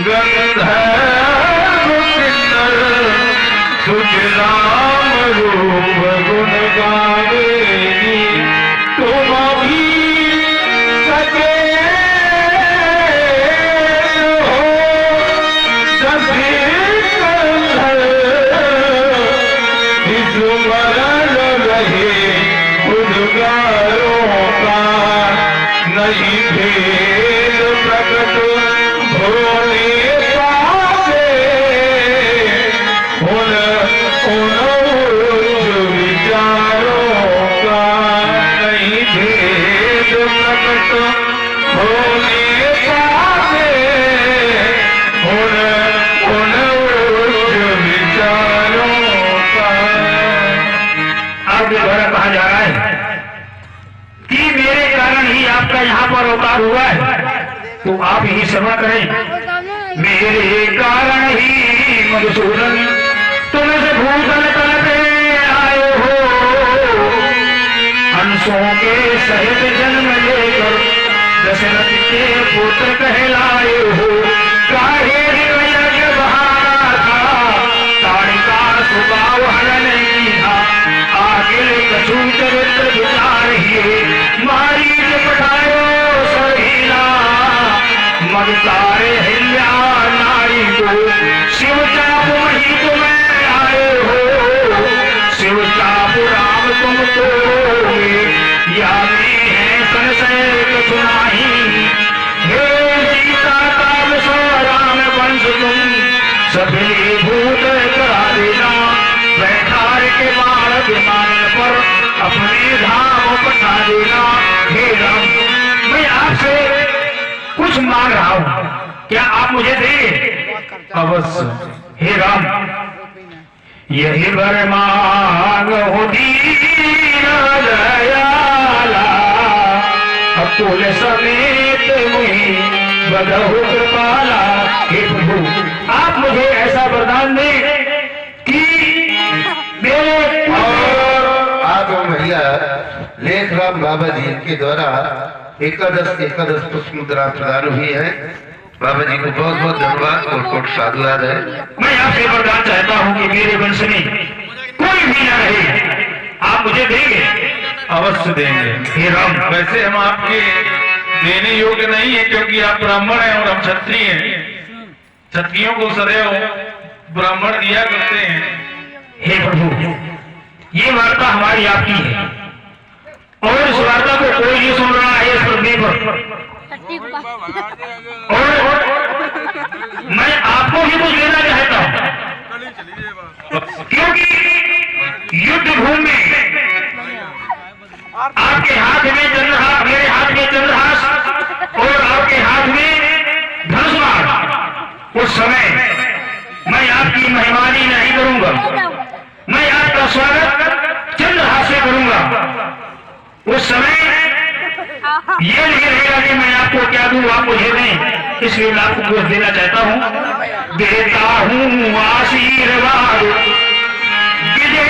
गंधर्व किन्नर तुझ नाम रूप गुण गावेगी। तुम भी सके हो जैसे गंधर्व स्मरण रहे उद्गारों का। नहीं भेद प्रकट भोले पावे उन उच्च विचारों का। नहीं भेद प्रकट भोले पावे उन उच्च विचारों का। आगे द्वारा कहा जा रहा है कि मेरे कारण ही आपका यहाँ पर अवतार हुआ है, तो आप ही श्रवण करें। मेरे कारण ही मधुसूदन तुम से भूषण तल पे आए हो। हंसों के सहित जन्म लेकर दशरथ के पुत्र कहलाए हो। काहे यज्ञ बहाना था, ताड़िका स्वभाव हरण नहीं था। आगे कछु चरित्र विचार ही मारीच पठायो सहीला। मगतारे हिल्या नारी को शिव चाप वही तुम्हें आए हो। शिव चाप राम तुम तो या में है संशय कुछ नहीं। हे सीता काल सो राम वंश तुम सभी भूत करा देना। बैठार के बाण विमान पर अपने धाम पठा देना। हे राम, मैं आपसे कुछ मांग रहा हूँ, क्या आप मुझे देंगे? अवश्य। हे राम, यही वर मांग हो दीन दयाला। अकुल समेत मुहि बदहु कृपाला। हे प्रभु, आप मुझे ऐसा वरदान दें कि मेरे और आज भैया लेखराम बाबा जी के द्वारा एकादश पुष्प मुद्रा प्रदान हुई है। बाबा जी को बहुत बहुत धन्यवाद और कोट साधुवाद है। मैं आपसे वरदान चाहता हूँ कि मेरे वंश में कोई भी न रहे, आप मुझे देंगे? अवश्य देंगे। हे राम, वैसे हम आपके देने योग्य नहीं है, क्योंकि आप ब्राह्मण हैं और हम क्षत्रिय हैं। क्षत्रियों को सदैव ब्राह्मण दिया करते हैं। हे प्रभु, ये वार्ता हमारी आपकी है और इस वार्ता को कोई नहीं सुन रहा है इस पृथ्वी पर। और मैं आपको भी कुछ देना चाहता हूँ, क्योंकि युद्ध भूमि में आपके हाथ में चंद्रहास, मेरे हाथ में चंद्रहास और आपके हाथ में धनुष। उस समय मैं आपकी मेहमानी नहीं करूंगा, मैं आपका स्वागत चंद्रहास से करूंगा। उस समय ये नहीं रहेगा कि मैं आपको क्या दूं, आप मुझे दें। इसलिए मैं आपको कुछ देना चाहता हूं। देता हूं आशीर्वाद, विजय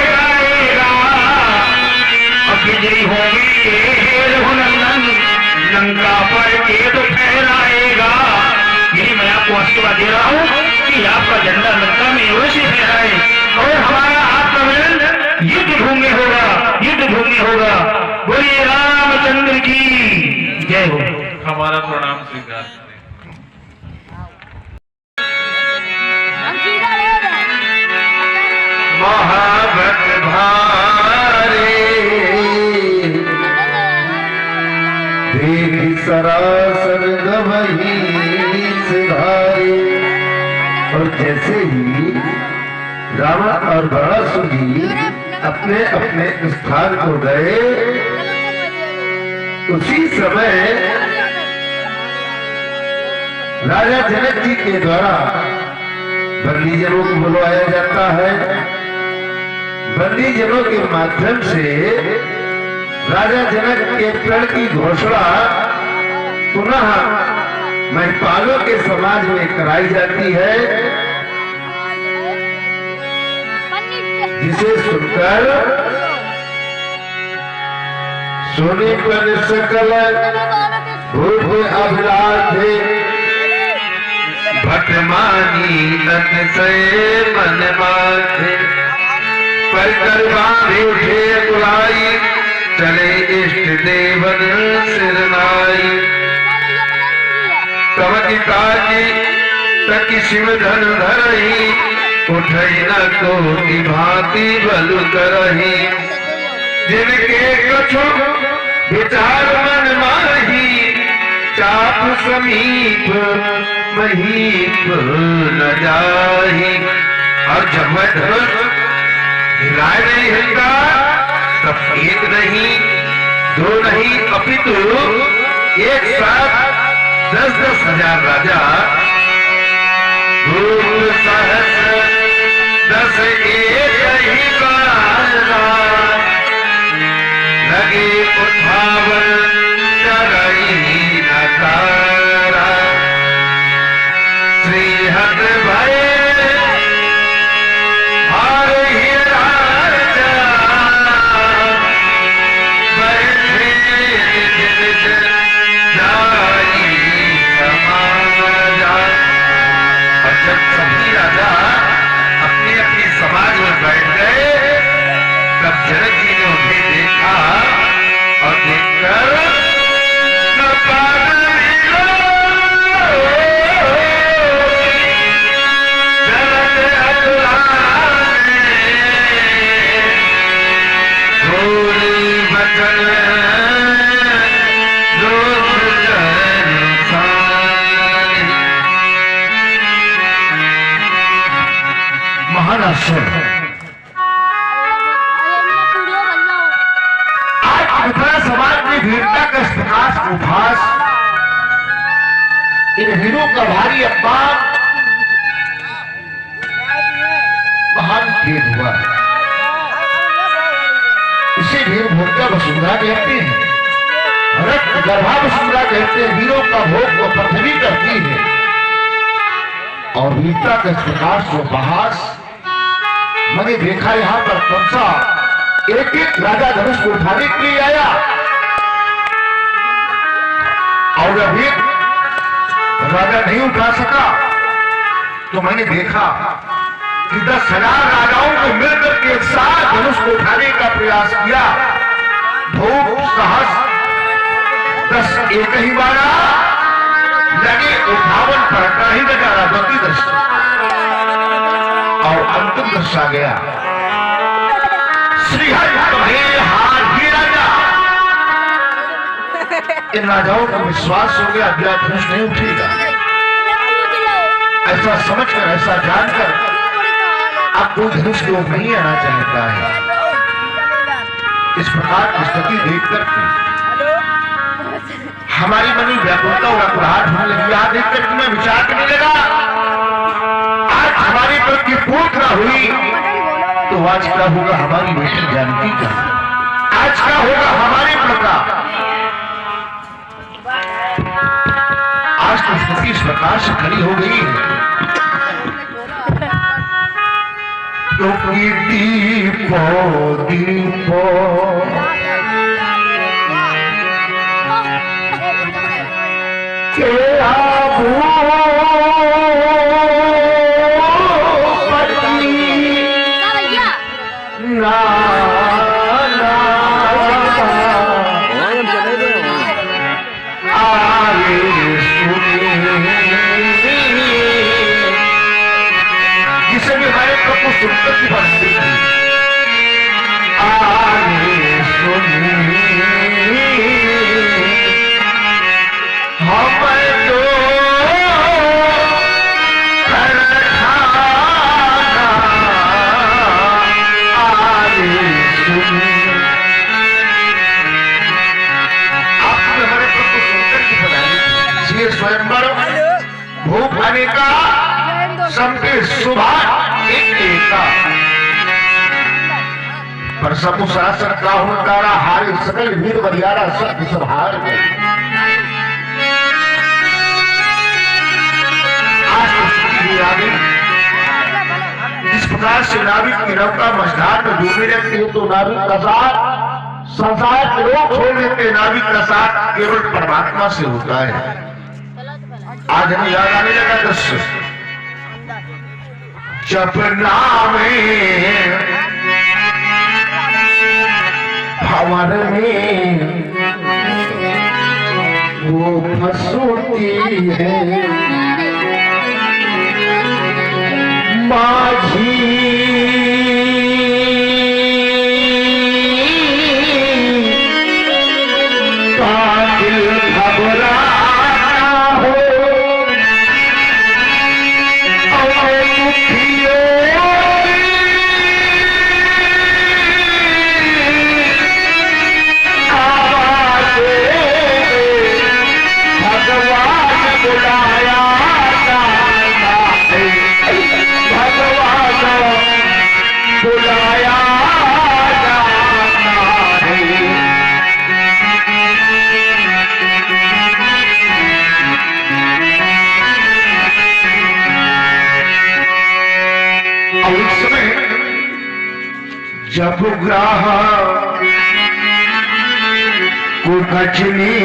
गाएगा। अब विजयी होंगे रघुनंदन, लंका पर केतु फहराएगा। यही मैं आपको आशीर्वाद दे रहा हूं कि आपका झंडा लंका में अवश्य फहराए और हमारा आपका मिलन युद्ध भूमि होगा, युद्ध भूमि होगा। बोलिए रामचंद्र की जय हो। हमारा प्रणाम स्वीकार करें। महाभक्त भारे देख सरासर गवही सिधारे। और जैसे ही रावण और बकासुर अपने अपने स्थान को गए, उसी समय राजा जनक जी के द्वारा बंदीजनों को बुलवाया जाता है। बंदीजनों के माध्यम से राजा जनक के प्रण की घोषणा पुनः महिपालों के समाज में कराई जाती है, जिसे सुनकर सोने पर सकल भूत अभिलाष मत मानी तन से मन माथे, पर कर बांधे उठे बुराई, चले इष्ट देवन सिरनाई। कवि काजी तकी शिव धन धरही, उठई न कोटि भांति बलु करही। जिनके कछु विचार मन माही, चाप समीप महीप न जाही। और जब मैं धनुष हिलाए नहीं हिलता, तब एक नहीं दो नहीं अपितु एक साथ 10-10 हजार राजा रूप सहस 10 एक ही बारा, लगे उठावन चरई नकारा। श्री हत भय हार ही राजा, बैठे जाई समाजा। और जब सभी राजा अपने अपने समाज में बैठ गए, तब जनक जी ने उन्हें देखा और देखकर आज मथुरा समाज में वीरता का प्रकाश उभास, इन वीरों का भारी अपमान, महान खेद हुआ। इसे वीर भोक्ता वसुंधरा कहते हैं, रक्त गर्भा वसुंधरा कहते हैं। वीरों का भोग वो पृथ्वी करती है, और वीरता का प्रकाश वो बहास। मैंने देखा यहाँ पर कंसा एक एक राजा धनुष को उठाने के लिए आया, और जब एक राजा नहीं उठा सका तो मैंने देखा कि 10,000 राजाओं को मिलकर के एक साथ धनुष को उठाने का प्रयास किया। भूप साहस 10 एक ही बारा, लगे उठावन फरका ही नजारा गति दृष्टि, और अंतिम दर्शा गया। श्रीहरि तुम्हें हार ही राजा। इन राजाओं को विश्वास हो गया अगला धनुष नहीं उठेगा। ऐसा समझकर, ऐसा जानकर अब कोई धनुष की ओर नहीं आना चाहता है। इस प्रकार की स्थिति देखकर हमारी मनी व्याकुलता और आक्रांत होने लगी। यहां देखकर मैं विचार करने लगा, आज हमारी पर की पूर्ण हुई तो आज क्या होगा हमारी बेटी जानकी का, आज क्या होगा हमारी प्रजा। आज तो स्थिति इस प्रकार से खड़ी हो गई है तो दीपो दीपो के जिसे भी हमारे प्रभु सुनकर की बस्ती आगे सुनी हम तो स्वयंवर भूप आने का सबके सुबह एक पर सबको शासन का हुनकारा हारे सकल वीर बरियारा सब सब हार गए। आज तो स्थिति आ गई इस प्रकार से नाविक की नौका मझधार में डूबी रहती है तो नाविक का साथ संसार के लोग छोड़ देते, नाविक का साथ केवल परमात्मा से होता है। आज हमें याद आने लगा दृश्य जपना में भंवर में वो फंसती है माझी का दिल घबरा हो और दुखियों जब ग्राह को गजनी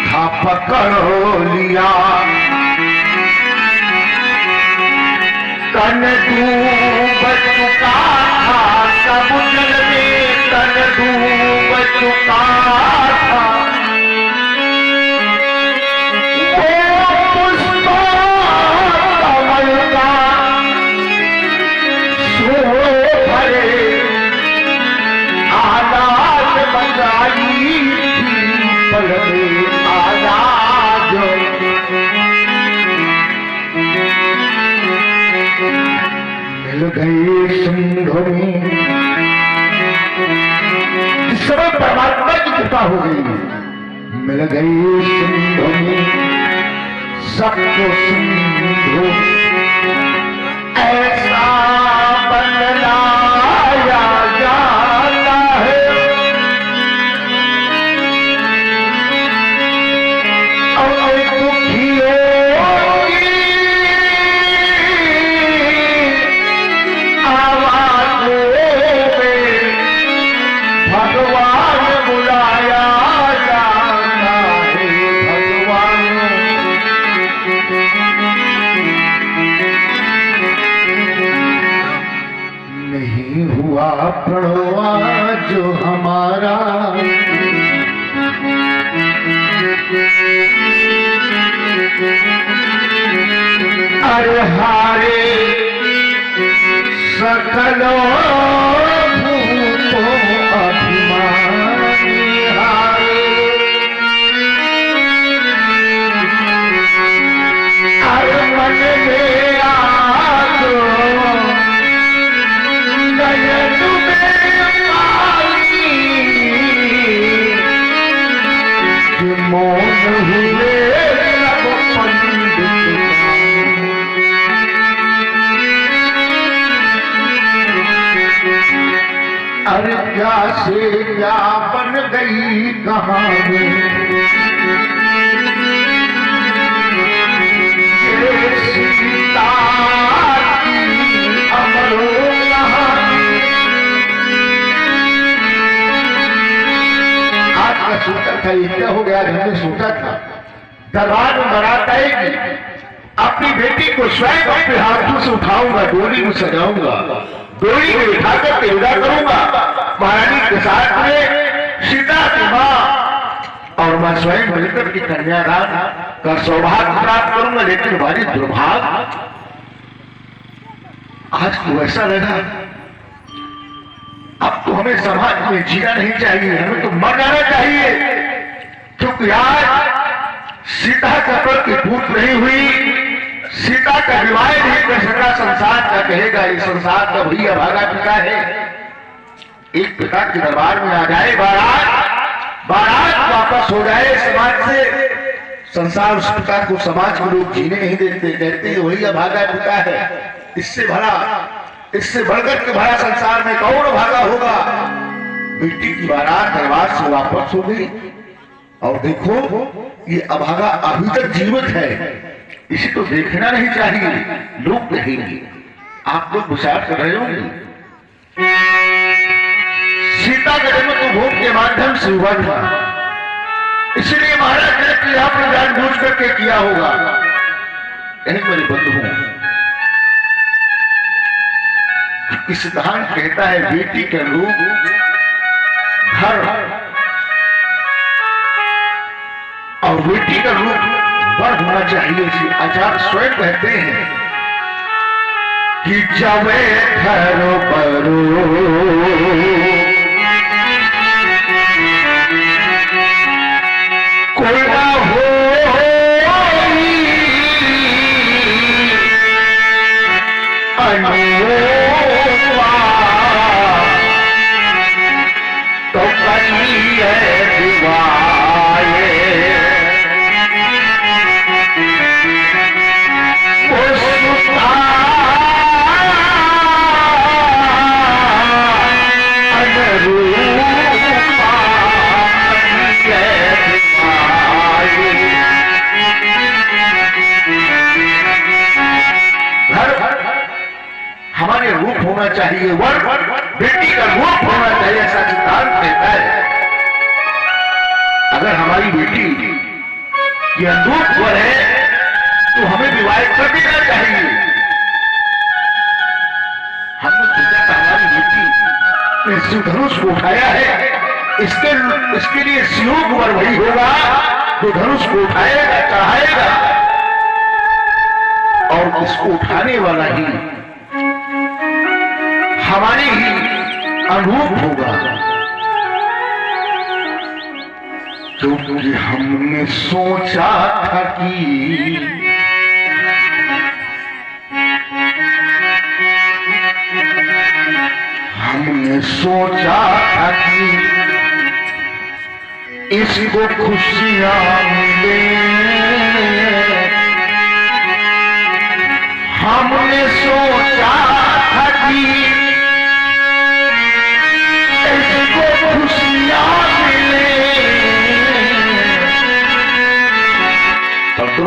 था पकड़ लिया तन डूब चुका था सब जल में तन डूब चुका था मिल गई सिंधु में इस समय परमात्मा की कृपा हो गई मिल गई सिंधु में सबको सिंधु ऐसा बदलाया जाता है और दुखियों प्रणवा जो हमारा अरे हारे सकलो भूतो अभिमानी हारे अरे मन में आजो मौन हुए अब पंडित अरे क्या से क्या बन गई कहानी सीता की अमरो सूता था इतना हो गया घर में सूता था दरबार में बारात आएगी अपनी बेटी को स्वयं अपने हाथों से उठाऊंगा डोली में सजाऊंगा डोली में बिठाकर के विदा करूंगा महारानी के साथ में सीता की मां और मैं स्वयं मिलकर की कन्यादान का सौभाग्य प्राप्त करूंगा लेकिन हमारी दुर्भाग्य आज तो ऐसा लगा अब तो हमें समाज में जीना नहीं चाहिए हमें तो मर जाना चाहिए क्योंकि आज सीता का प्रति पूत नहीं हुई सीता का विवाह नहीं कर सका संसार का कहेगा ये संसार का भैया भागा पिता है एक पिता के दरबार में आ जाए बारात वापस हो जाए समाज से संसार उस पिता को समाज में लोग जीने नहीं देते कहते भैया भागा पिता है इससे बढ़कर के भरा संसार में कौन भागा होगा बेटी की बारात दरबार से वापस हो गई और देखो ये अभागा अभी तक जीवित है इसे तो देखना नहीं चाहिए लोग कहेंगे आप लोग विचार कर रहे होंगे सीता का जन्म तो भोग के माध्यम से हुआ था इसलिए महाराज ने आपने जानबूझ करके किया होगा यही मेरे बंधु सिद्धांत कहता है बेटी का रूप घर और बेटी का रूप वर होना चाहिए। आचार्य स्वयं कहते हैं कि जब घर पर कोई ना हो तो कहीं है दिवाए हमारे रूप होना चाहिए, वर बेटी का रूप होना चाहिए, ऐसा सिद्धांत कहता है। अगर हमारी बेटी ये अनुरूप वर है तो हमें विवाह कर देना चाहिए। हमने सोचा था हमारी बेटी ने शिवधनुष को उठाया है, इसके लिए शिव वर वही होगा जो धनुष को उठाएगा, चढ़ाएगा और इसको उठाने वाला ही हमारे ही अनुरूप होगा। क्योंकि हमने सोचा था कि इसको खुशियां मिले, हमने सोचा था कि इसको खुशियां मिले।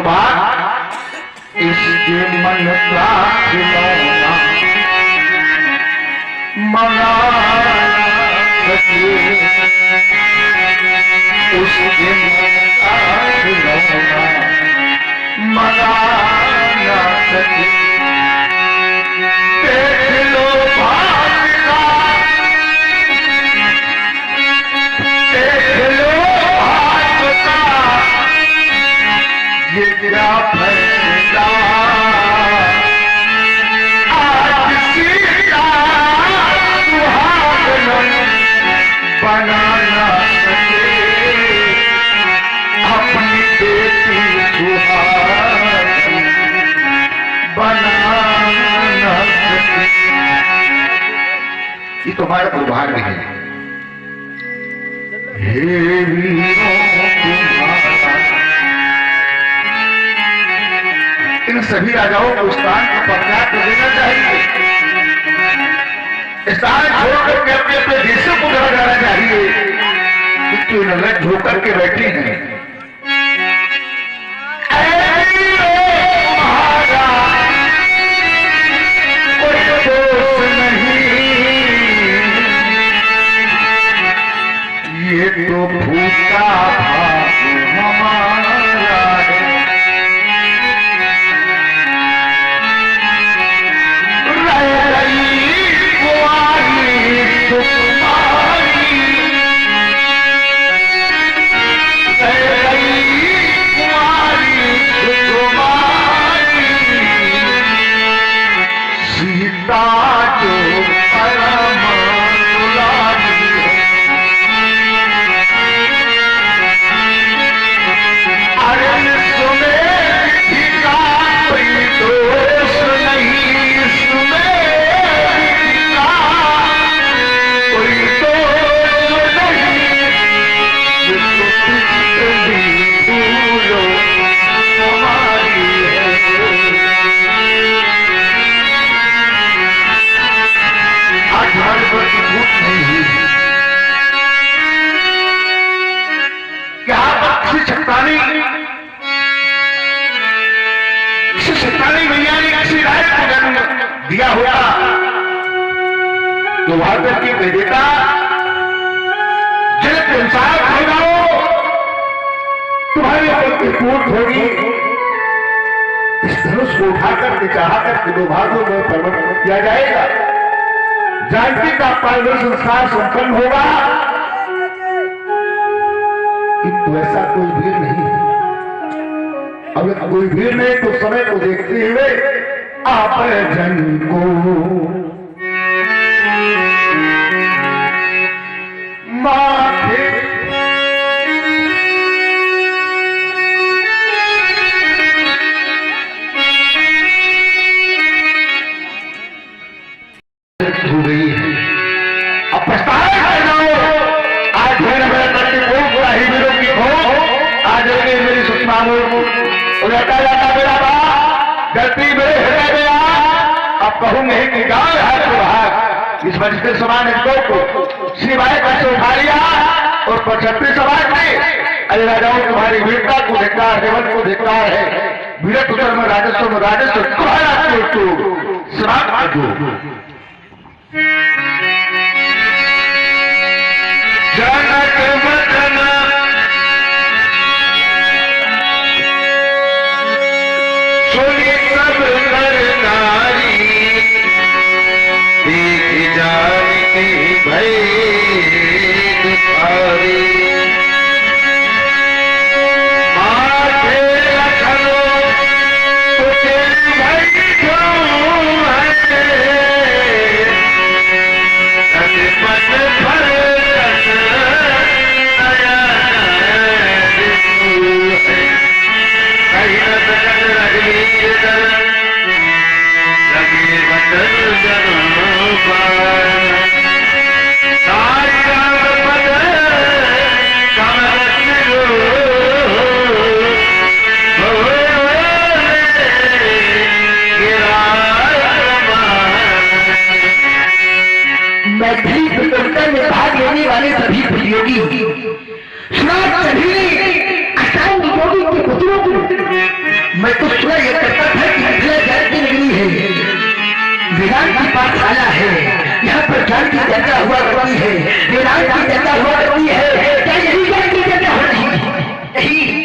बात इसके मन का खिलौना मना सके, उसके मन का खिलौना मना ना सके। देख लो बात का, देख लो बात का, ये क्या फैसला आज सीता सुहागन बना ना सके, अपनी बेटी सुहागन बना ना सके। ये तुम्हारा दुर्भाग्य है। हे वीरों इन सभी राजाओं को स्थान को परित्याग कर देना चाहिए, स्थान छोड़कर के अपने अपने देशों को चला जाना चाहिए। क्यों नजर झोंकर के बैठे हैं। कोई दोष नहीं, ये तो भूखा भाव हमारा है। दिया हुआ तो भारत की विजेता जगत संसार हो जाओ, तुम्हारे ऊपर की टूट होगी। इस धनुष को उठाकर के चाहकर के दो भागों में परिवर्तित किया जाएगा। जानकी का पारिवारिक संस्कार संपन्न होगा। किंतु ऐसा कोई भीड़ नहीं। अब कोई भीड़ नहीं तो समय को देखते हुए आप जन को माथे हो गई है। अब पछताए है ना आज मेरे करके कोई बुरा ही वीरों की हो। आज मेरी सुषमा उड़ता जाता मेरा बाप गलती मेरे हृदय में आ। अब कहूंगे कि गांव है प्रभाग इस वजह के समान को सिवाय कैसे उठा लिया और 75 समाज में अरे राजाओं तुम्हारी वीरता को धिक्कार देवल को धिक्कार है। वीरत उतर में राजस्व तुम्हारा तो समाप्त दो। जनक मदन सुनी सब नर नारी देख जान के भय दुखारी। माथे लखनो तुझे भय क्यों है मन भर में भाग लेने वाले सभी प्रतियोगी के पुत्रों को मैं तो सुना यह करता था कि मिथिला ज्ञान की नगरी है, वेदांत की पाठशाला है, यहाँ पर ज्ञान की चर्चा हुआ करती है, वेदांत की चर्चा हुआ करती है। क्या यही ज्ञान की चर्चा हो रही है?